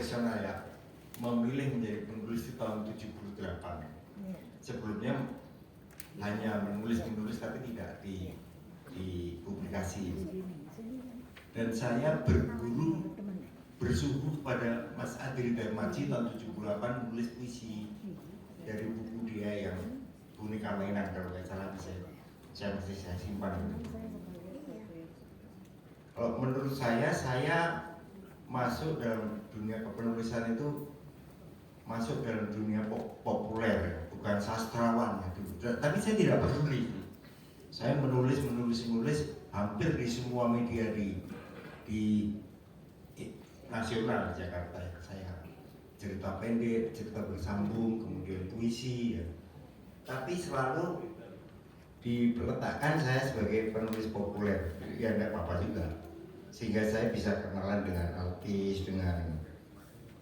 profesional ya, memilih menjadi penulis di tahun 78. Sebelumnya hanya menulis tapi tidak dipublikasi. Dan saya bersuhu pada Mas Adri Darmaji tahun 78 menulis puisi dari buku dia yang Boneka Mainan, kalau nggak salah saya simpan. Kalau menurut saya masuk dalam dunia kepenulisan itu masuk dalam dunia populer, bukan sastrawan ya dulu. Tapi saya tidak peduli. Saya menulis hampir di semua media di nasional Jakarta ya. Saya cerita pendek, cerita bersambung, kemudian puisi ya. Tapi selalu diletakkan saya sebagai penulis populer, ya tidak apa-apa juga. Sehingga saya bisa kenalan dengan artis, dengan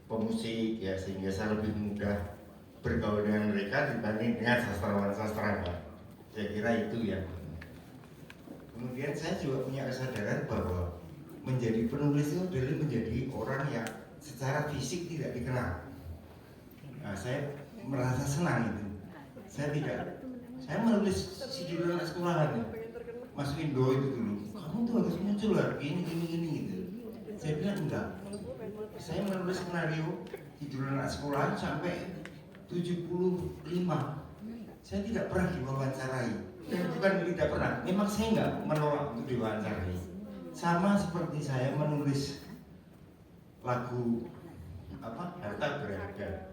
pemusik ya, sehingga saya lebih mudah bergaul dengan mereka dibanding dengan sastrawan. Saya kira itu ya. Kemudian saya juga punya kesadaran bahwa menjadi penulis itu adalah menjadi orang yang secara fisik tidak dikenal. Nah, saya merasa senang itu. Saya menulis si judul anak sekolahan ya, Mas Windo itu dulu. Kamu tuh harus muncul lah, gini gitu. Saya bilang enggak. Saya menulis skenario judul anak sekolahan sampai 75. Saya tidak pernah diwawancarai. Dan bukan tidak pernah, memang saya enggak menolak untuk diwawancarai. Sama seperti saya menulis lagu Harta Berharga.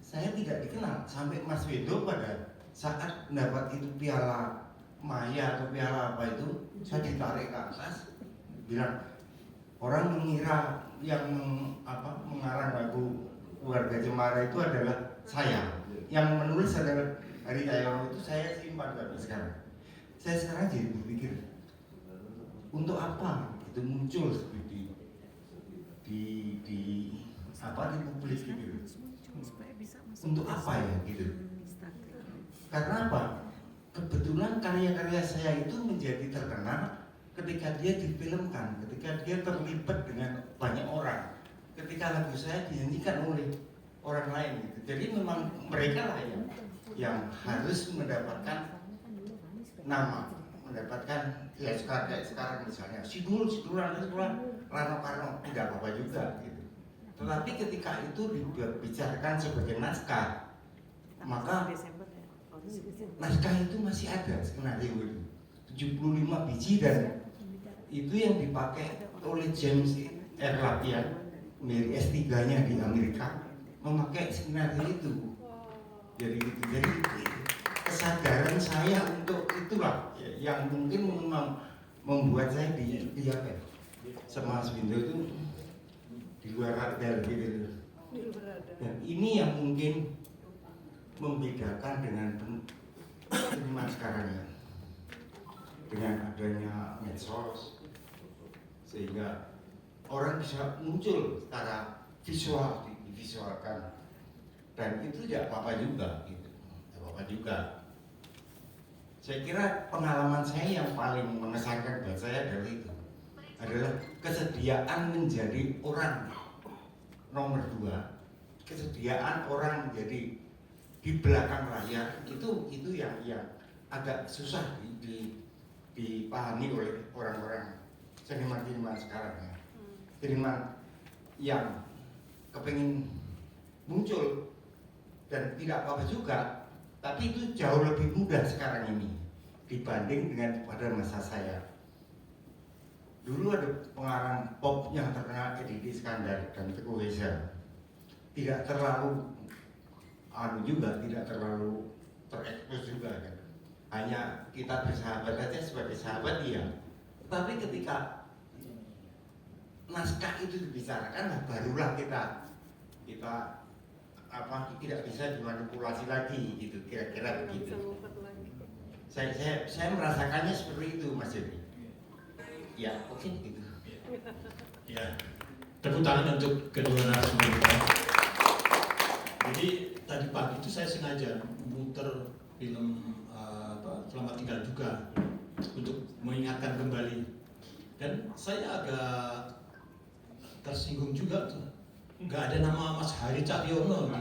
Saya tidak dikenal sampai Mas Windo pada saat mendapat itu piala Maya atau piala apa itu, saya ditarik ke atas, bilang orang mengira yang mengarang lagu Keluarga Cemara itu adalah saya, yang menulis adalah Hari Cahyono. Itu saya simpan sampai sekarang. Saya sekarang jadi berpikir, untuk apa itu muncul seperti di publik gitu? Untuk apa ya gitu? Karena apa? Kebetulan karya-karya saya itu menjadi terkenal ketika dia difilmkan, ketika dia terlibat dengan banyak orang, ketika lagu saya dinyanyikan oleh orang lain gitu. Jadi memang mereka lah yang harus mendapatkan nama, mendapatkan ya sekarang misalnya Sidul, Rano Karno, tidak apa-apa juga gitu. Tetapi ketika itu dibicarakan sebagai naskah, maka naskah itu masih ada skenario itu 75 biji, dan itu yang dipakai oleh James R. Lapian, dari S3-nya di Amerika, memakai skenario itu. Jadi kesadaran saya untuk itulah yang mungkin membuat saya sama Mas Windo itu di luar radar gitu. Dan ini yang mungkin membedakan dengan seniman sekarang ya, dengan adanya medsos, sehingga orang bisa muncul secara visual, divisualkan, dan itu tidak apa-apa juga gitu, tidak apa-apa juga. Saya kira pengalaman saya yang paling mengesankan buat saya adalah kesediaan menjadi orang nomor 2, kesediaan orang menjadi di belakang layar, itu yang agak susah dipahami oleh orang-orang seniman sekarang ya. Seniman yang kepingin muncul dan tidak apa-apa juga, tapi itu jauh lebih mudah sekarang ini dibanding dengan pada masa saya. Dulu ada pengarang pop yang terkenal Eddy Iskandar dan Teguh Reza, tidak terlalu tidak terlalu terekspos juga kan. Hanya kita bersahabat aja sebagai sahabat dia. Tapi ketika naskah itu dibicarakan, barulah kita tidak bisa dimanipulasi lagi gitu, kira-kira begitu. Saya merasakannya seperti itu, Mas Jody. Ya, oke gitu. Ya, tepuk tangan untuk kedua narasumber kita. Jadi tadi pagi itu saya sengaja muter film Selamat Tinggal juga untuk mengingatkan kembali, dan saya agak tersinggung juga tuh nggak ada nama Mas Hari Cahyono di